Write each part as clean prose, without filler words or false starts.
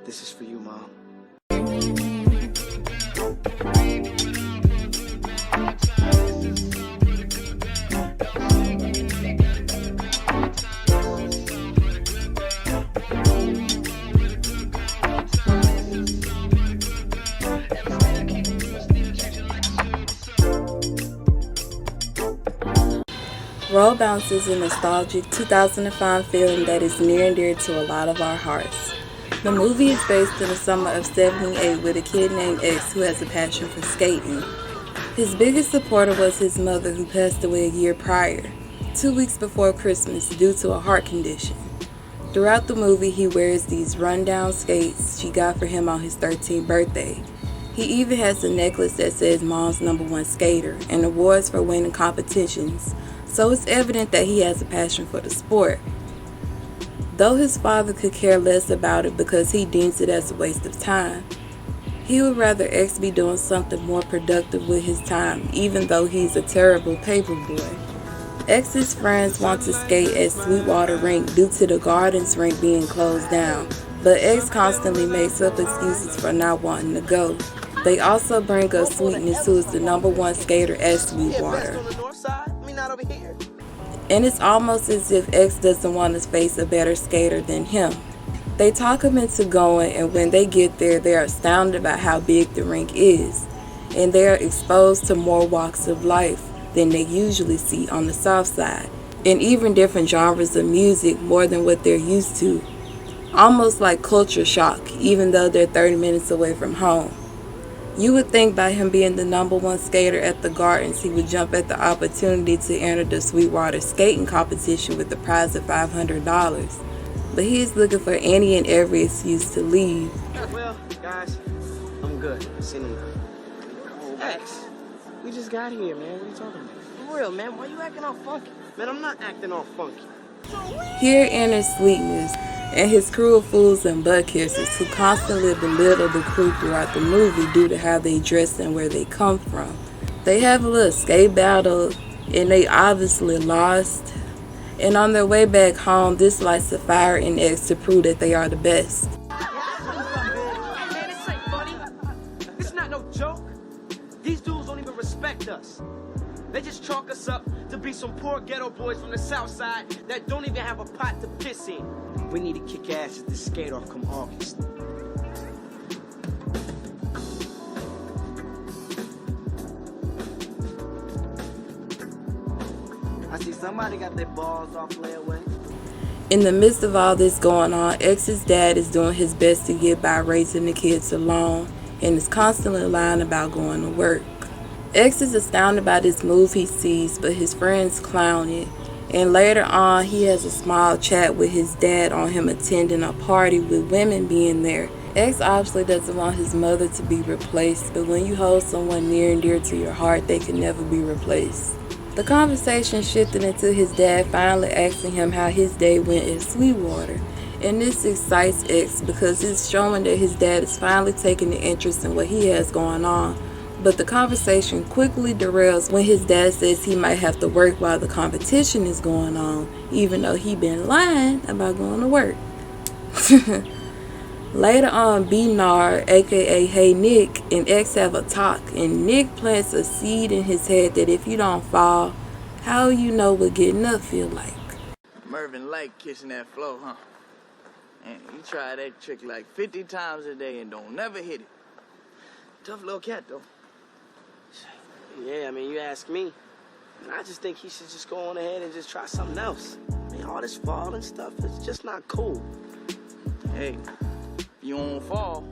This is for you, Mom. Roll Bounce is a nostalgic 2005 film that is near and dear to a lot of our hearts. The movie is based in the summer of '78 with a kid named X who has a passion for skating. His biggest supporter was his mother, who passed away a year prior, 2 weeks before Christmas, due to a heart condition. Throughout the movie, he wears these rundown skates she got for him on his 13th birthday. He even has a necklace that says Mom's #1 skater and awards for winning competitions, so it's evident that he has a passion for the sport. Though his father could care less about it because he deems it as a waste of time, he would rather X be doing something more productive with his time, even though he's a terrible paper boy. X's friends want to skate at Sweetwater Rink due to the Gardens rink being closed down, but X constantly makes up excuses for not wanting to go. They also bring up Sweetness, who is the #1 skater at Sweetwater. And it's almost as if X doesn't want to face a better skater than him. They talk him into going, and when they get there, they're astounded about how big the rink is, and they're exposed to more walks of life than they usually see on the south side, and even different genres of music more than what they're used to. Almost like culture shock, even though they're 30 minutes away from home. You would think by him being the #1 skater at the Gardens, he would jump at the opportunity to enter the Sweetwater skating competition with the prize of $500. But he is looking for any and every excuse to leave. Well, guys, I'm good. See you. X, we just got here, man. What are you talking about? For real, man. Why you acting all funky? Man, I'm not acting all funky. Here enters Sweetness and his crew of fools and butt kissers who constantly belittle the crew throughout the movie due to how they dress and where they come from. They have a little skate battle and they obviously lost. And on their way back home, this lights a fire in X to prove that they are the best. Man, this ain't funny. It's not no joke. These dudes don't even respect us. They just chalk us up to be some poor ghetto boys from the south side that don't even have a pot to piss in. We need to kick ass at this skate off come August. I see somebody got their balls off layaway. In the midst of all this going on, X's dad is doing his best to get by raising the kids alone and is constantly lying about going to work. X is astounded by this move he sees, but his friends clown it. And later on, he has a small chat with his dad on him attending a party with women being there. X obviously doesn't want his mother to be replaced, but when you hold someone near and dear to your heart, they can never be replaced. The conversation shifted into his dad finally asking him how his day went at Sweetwater. And this excites X because it's showing that his dad is finally taking an interest in what he has going on. But the conversation quickly derails when his dad says he might have to work while the competition is going on, even though he been lying about going to work. Later on, B-Nard, aka Hey Nick, and X have a talk, and Nick plants a seed in his head that if you don't fall, how you know what getting up feel like? Mervin like kissing that flow, huh? And you try that trick like 50 times a day and don't never hit it. Tough little cat, though. Yeah, I mean, you ask me. I just think he should just go on ahead and just try something else. I mean, all this falling stuff is just not cool. Hey, you don't fall,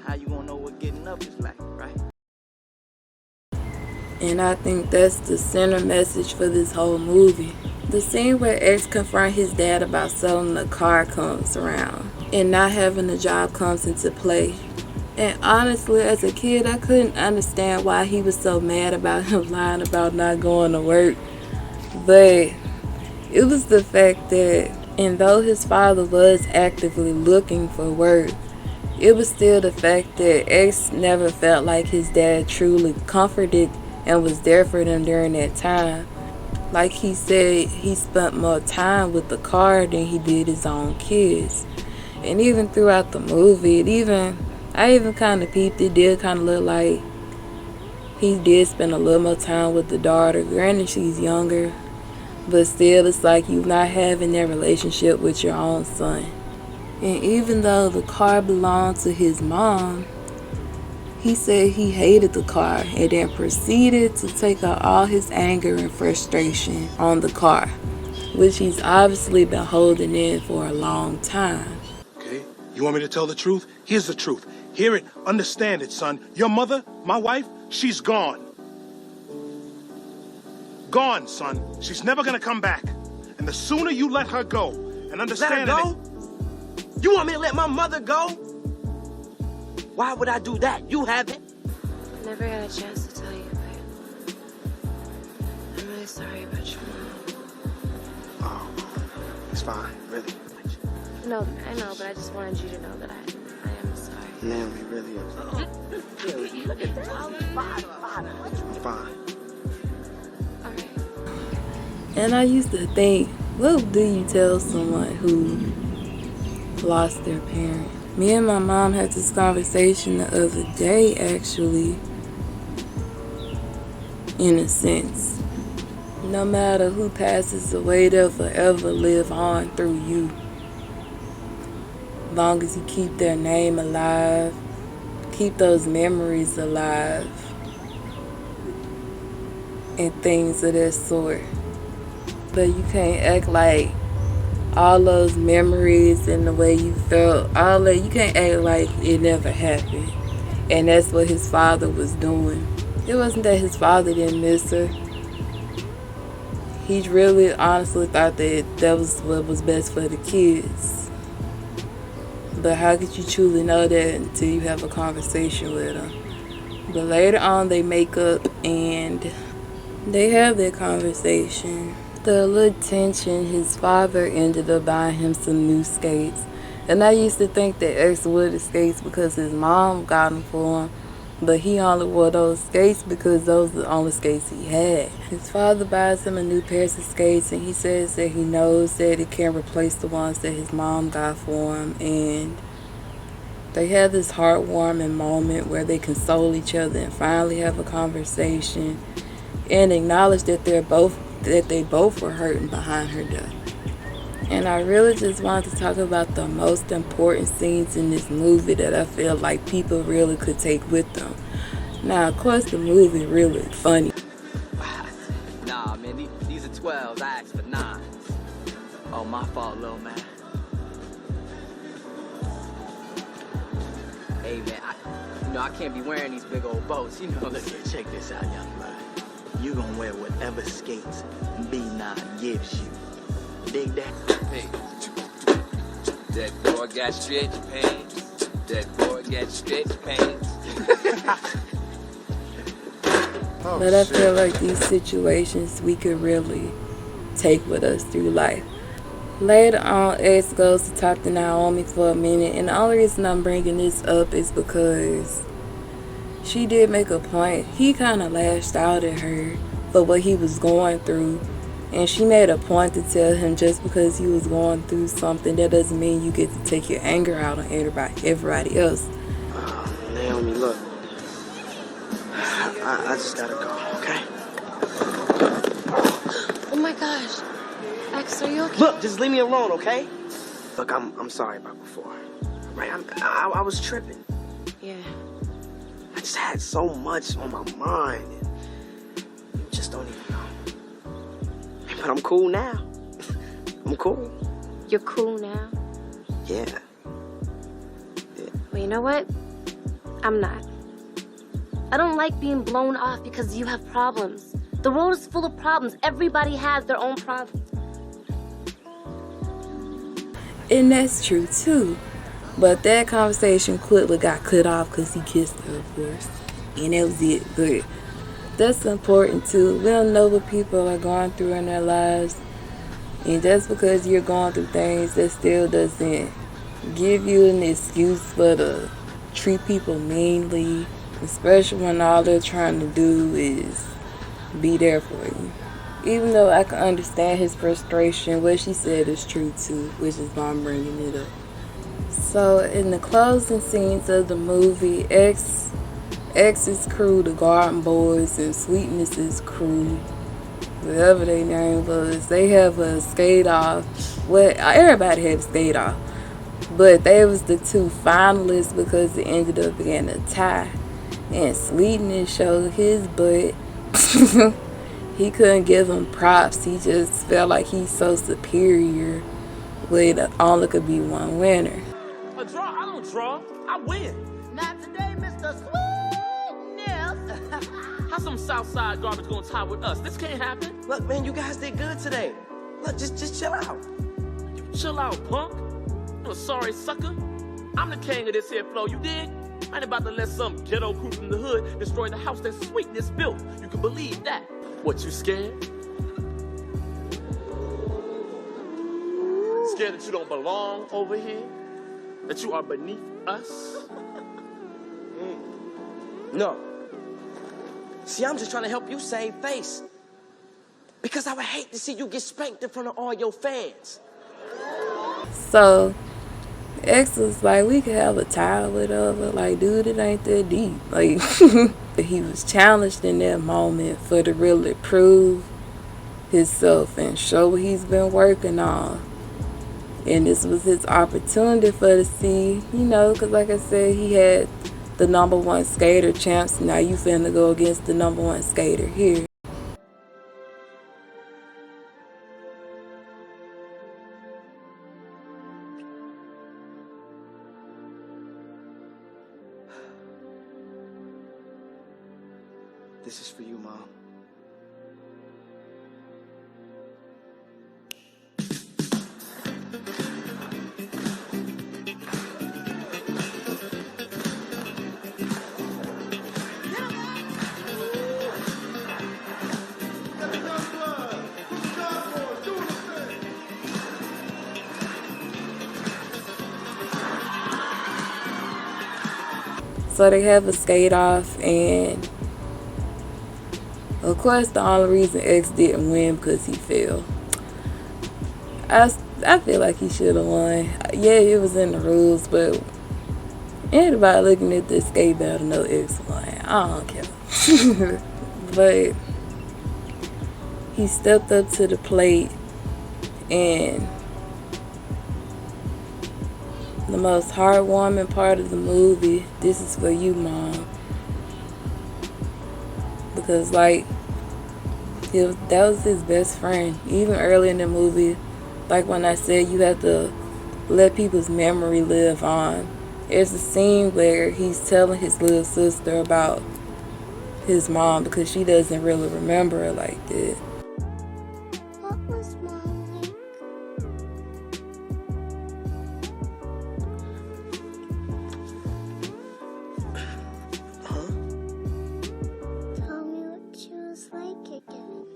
how you gonna know what getting up is like, right? And I think that's the center message for this whole movie. The scene where X confronts his dad about selling the car comes around, and not having a job comes into play. And honestly, as a kid, I couldn't understand why he was so mad about him lying about not going to work. But it was the fact that, and though his father was actively looking for work, it was still the fact that X never felt like his dad truly comforted and was there for them during that time. Like he said, he spent more time with the car than he did his own kids. And even throughout the movie, I even kind of peeped, it did kind of look like he did spend a little more time with the daughter. Granted, she's younger, but still, it's like you not having that relationship with your own son. And even though the car belonged to his mom, he said he hated the car and then proceeded to take out all his anger and frustration on the car, which he's obviously been holding in for a long time. Okay, you want me to tell the truth? Here's the truth. Hear it, understand it, son. Your mother, my wife, she's gone. Gone, son. She's never gonna come back. And the sooner you let her go and understand Let her go? You want me to let my mother go? Why would I do that? You haven't. I never got a chance to tell you, but I'm really sorry about your mom. Oh, it's fine, really. No, I know, but I just wanted you to know that I am sorry. Naomi, really. Look at that. I'm fine. All right. And I used to think, what do you tell someone who lost their parent? Me and my mom had this conversation the other day, actually, in a sense. No matter who passes away, they'll forever live on through you. As long as you keep their name alive, keep those memories alive, and things of that sort. But you can't act like all those memories and the way you felt, all that, you can't act like it never happened. And that's what his father was doing. It wasn't that his father didn't miss her. He really honestly thought that was what was best for the kids. But how could you truly know that until you have a conversation with them? But later on they make up and they have that conversation. The little tension, his father ended up buying him some new skates. And I used to think that X wore the skates because his mom got them for him. But he only wore those skates because those were the only skates he had. His father buys him a new pair of skates and he says that he knows that it can't replace the ones that his mom got for him. And they have this heartwarming moment where they console each other and finally have a conversation and acknowledge that they both were hurting behind her death. And I really just wanted to talk about the most important scenes in this movie that I feel like people really could take with them. Now, of course, the movie really funny. Nah, man, these are 12s. I asked for 9. Oh, my fault, little man. Hey, man, I can't be wearing these big old boats. Look here, check this out, young blood. You gonna wear whatever skates B9 gives you. Dig that? Hey, that boy got stretch pants. That boy got stretch pants. But I feel like these situations we could really take with us through life. Later on, X goes to talk to Naomi for a minute, and the only reason I'm bringing this up is because she did make a point. He kind of lashed out at her for what he was going through, and she made a point to tell him just because he was going through something, that doesn't mean you get to take your anger out on everybody else. Naomi, look. I just gotta go, okay? Oh my gosh. X, are you okay? Look, just leave me alone, okay? Look, I'm sorry about before. Right? I was tripping. Yeah. I just had so much on my mind. And you just don't even know. But I'm cool now. I'm cool. You're cool now? Yeah. Well, you know what? I'm not. I don't like being blown off because you have problems. The world is full of problems. Everybody has their own problems. And that's true too. But that conversation quickly got cut off because he kissed her, of course. And that was it. But that's important too. We don't know what people are going through in their lives. And just because you're going through things, that still doesn't give you an excuse for to treat people meanly. Especially when all they're trying to do is be there for you. Even though I can understand his frustration, what she said is true too, which is why I'm bringing it up. So in the closing scenes of the movie, X's crew, the Garden Boys, and Sweetness's crew, whatever their name was, they have a skate off. Well, everybody had a skate off, but they was the two finalists because it ended up being a tie. And Sweetness showed his butt. He couldn't give him props. He just felt like he's so superior. With only could be one winner. A draw? I don't draw. I win. Not today, Mr. Sweetness. How some Southside garbage gonna tie with us? This can't happen. Look, man, you guys did good today. Look, just chill out. You chill out, punk. You a sorry sucker. I'm the king of this here flow, you dig? I ain't about to let some ghetto crew from the hood destroy the house that Sweetness built. You can believe that. What, you scared? Scared that you don't belong over here? That you are beneath us? No. See, I'm just trying to help you save face. Because I would hate to see you get spanked in front of all your fans. So X was like, we could have a tie or whatever. Like, dude, it ain't that deep. Like, he was challenged in that moment for to really prove himself and show what he's been working on. And this was his opportunity for to see, you know, because like I said, he had the #1 skater champs. Now you finna go against the #1 skater here. This is for you, Mom. So they have a skate off, and of course the only reason X didn't win because he fell. I feel like he should have won. Yeah, it was in the rules, but anybody looking at this skate battle know X won. I don't care. But he stepped up to the plate, and the most heartwarming part of the movie, this is for you, Mom. Because, like, that was his best friend. Even early in the movie, like when I said you have to let people's memory live on. There's a scene where he's telling his little sister about his mom because she doesn't really remember her like that. What was Mom like? Tell me what she was like again.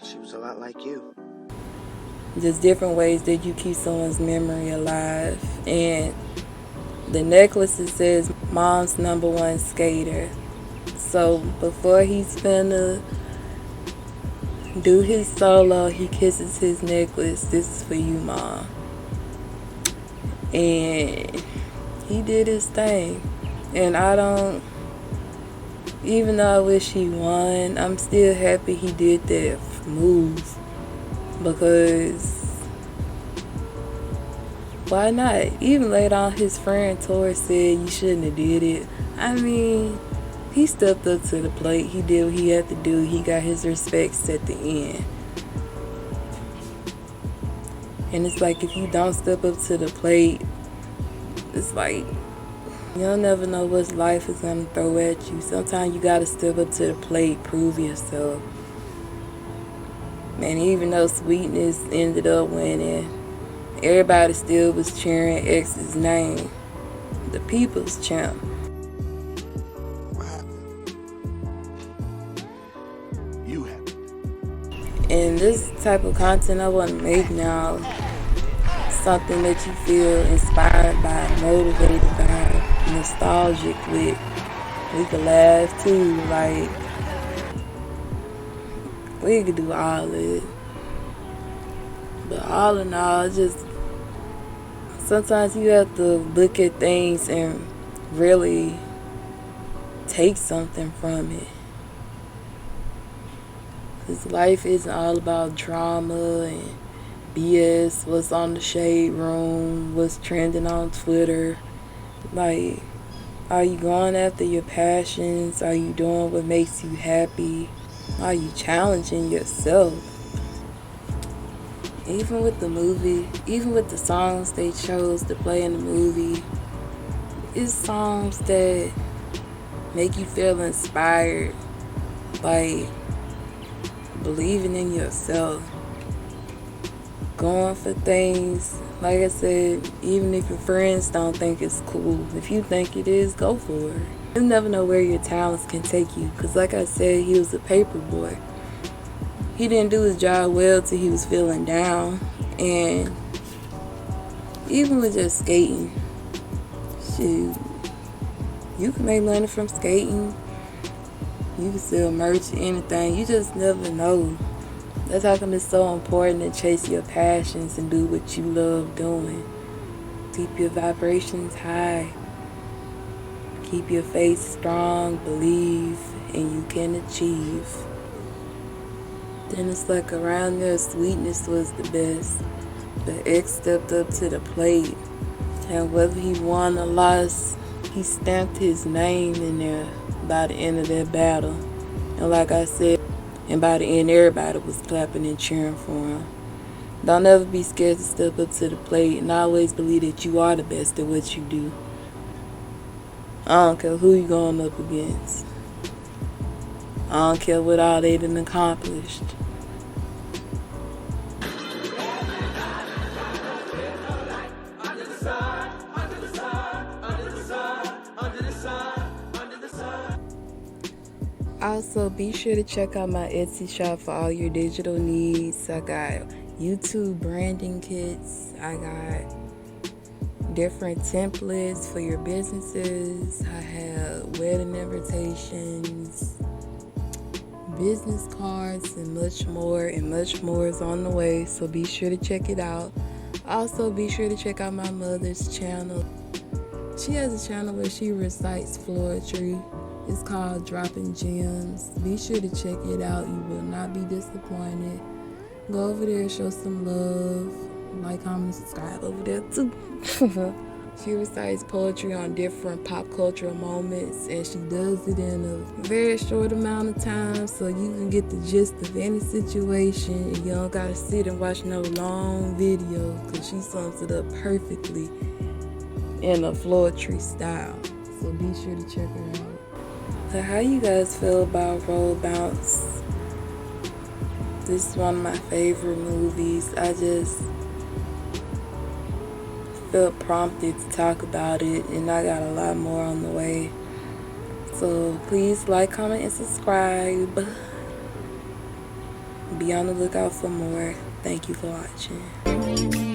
She was a lot like you. Just different ways that you keep someone's memory alive. And the necklace, it says Mom's #1 skater. So before he's finna do his solo, he kisses his necklace. This is for you, Mom. And he did his thing. And even though I wish he won, I'm still happy he did that move. Because why not? Even later on, his friend Tori said you shouldn't have did it. I mean, he stepped up to the plate. He did what he had to do. He got his respects at the end. And it's like, if you don't step up to the plate, it's like, you'll never know what life is going to throw at you. Sometimes you got to step up to the plate, prove yourself. And even though Sweetness ended up winning, everybody still was cheering X's name, the people's champ. You have it. And this type of content I want to make now, something that you feel inspired by, motivated by, nostalgic with. We could laugh too, like, we could do all of it. But all in all, just sometimes you have to look at things and really take something from it. Because life isn't all about drama and BS, what's on the shade room, what's trending on Twitter. Like, are you going after your passions? Are you doing what makes you happy? Are you challenging yourself? Even with the movie, even with the songs they chose to play in the movie, it's songs that make you feel inspired, like believing in yourself, going for things. Like I said, even if your friends don't think it's cool, if you think it is, go for it. You never know where your talents can take you, because like I said, he was a paper boy. He didn't do his job well till he was feeling down. And even with just skating, shoot, you can make money from skating. You can sell merch, anything. You just never know. That's how come it's so important to chase your passions and do what you love doing. Keep your vibrations high. Keep your faith strong. Believe, and you can achieve. Then it's like around there, Sweetness was the best. But X stepped up to the plate. And whether he won or lost, he stamped his name in there by the end of that battle. And like I said, and by the end, everybody was clapping and cheering for him. Don't ever be scared to step up to the plate, and always believe that you are the best at what you do. I don't care who you going up against. I don't care what all they done accomplished. Also, be sure to check out my Etsy shop for all your digital needs. I got YouTube branding kits. I got different templates for your businesses. I have wedding invitations, business cards, and much more. And much more is on the way, so be sure to check it out. Also, be sure to check out my mother's channel. She has a channel where she recites poetry. It's called Dropping Gems. Be sure to check it out. You will not be disappointed. Go over there, show some love. Like, comment, subscribe over there too. She recites poetry on different pop cultural moments, and she does it in a very short amount of time, so you can get the gist of any situation, and you don't gotta sit and watch no long video, because she sums it up perfectly in a poetry style. So be sure to check her out. So how you guys feel about Roll Bounce? This is one of my favorite movies. I just felt prompted to talk about it, and I got a lot more on the way. So please like, comment, and subscribe. Be on the lookout for more. Thank you for watching.